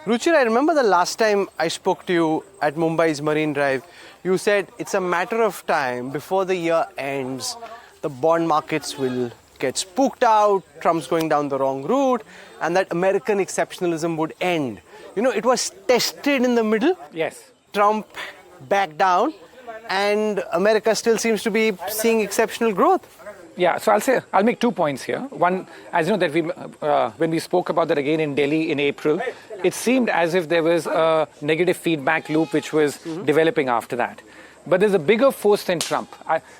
Ruchir, I remember the last time I spoke to you at Mumbai's Marine Drive, you said it's a matter of time before the year ends, the bond markets will get spooked out, Trump's going down the wrong route, and that American exceptionalism would end. You know, it was tested in the middle. Yes. Trump backed down, and America still seems to be seeing exceptional growth. Yeah, so I'll make 2 points here. One, as you know, that when we spoke about that again in Delhi in April, it seemed as if there was a negative feedback loop which was developing after that. But there's a bigger force than Trump.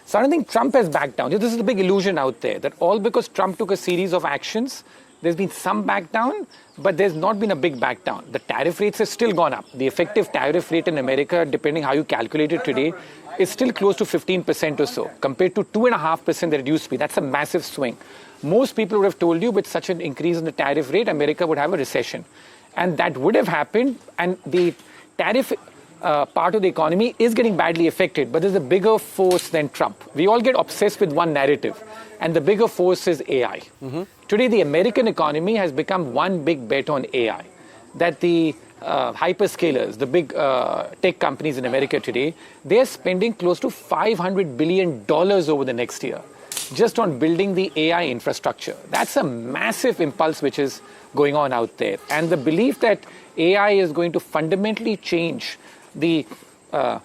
So I don't think Trump has backed down. This is the big illusion out there, that all because Trump took a series of actions, there's been some back down, but there's not been a big back down. The tariff rates have still gone up. The effective tariff rate in America, depending how you calculate it today, is still close to 15% or so, compared to 2.5% that it used to be. That's a massive swing. Most people would have told you with such an increase in the tariff rate, America would have a recession. And that would have happened, and the tariff part of the economy is getting badly affected, but there's a bigger force than Trump. We all get obsessed with one narrative, and the bigger force is AI. Today, the American economy has become one big bet on AI. That the hyperscalers, the big tech companies in America today, they're spending close to $500 billion over the next year just on building the AI infrastructure. That's a massive impulse which is going on out there. And the belief that AI is going to fundamentally change the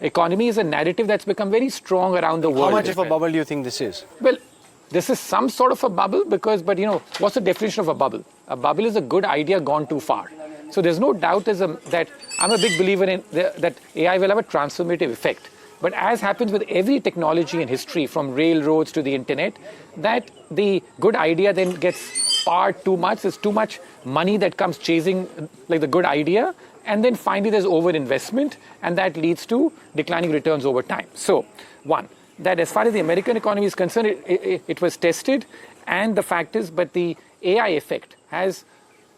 economy is a narrative that's become very strong around the world. How much of a bubble do you think this is? Well, this is some sort of a bubble but you know, what's the definition of a bubble? A bubble is a good idea gone too far. So there's no doubt that I'm a big believer in that AI will have a transformative effect. But as happens with every technology in history, from railroads to the internet, that the good idea then gets far too much. There's too much money that comes chasing like the good idea. And then finally there's overinvestment, and that leads to declining returns over time. So one, that as far as the American economy is concerned, it was tested. And the fact is, but the AI effect has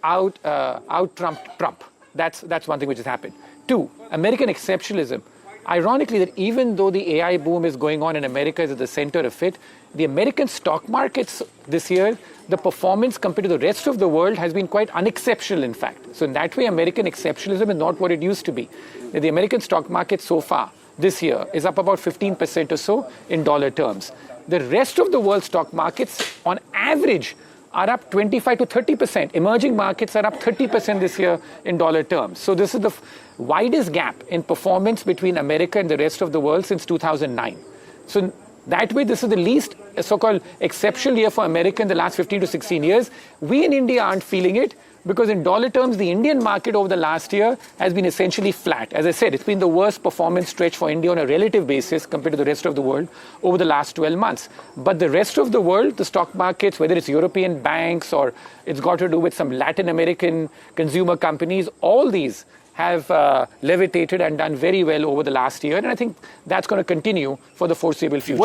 out-trumped Trump. That's one thing which has happened. Two, American exceptionalism. Ironically, that even though the AI boom is going on in America is at the center of it, the American stock markets this year, the performance compared to the rest of the world has been quite unexceptional, in fact. So in that way, American exceptionalism is not what it used to be. The American stock market so far this year is up about 15% or so in dollar terms. The rest of the world stock markets, on average, are up 25 to 30%. Emerging markets are up 30% this year in dollar terms. So this is the widest gap in performance between America and the rest of the world since 2009. So that way, this is the least so-called exceptional year for America in the last 15 to 16 years. We in India aren't feeling it because in dollar terms, the Indian market over the last year has been essentially flat. As I said, it's been the worst performance stretch for India on a relative basis compared to the rest of the world over the last 12 months. But the rest of the world, the stock markets, whether it's European banks or it's got to do with some Latin American consumer companies, all these have levitated and done very well over the last year. And I think that's going to continue for the foreseeable future.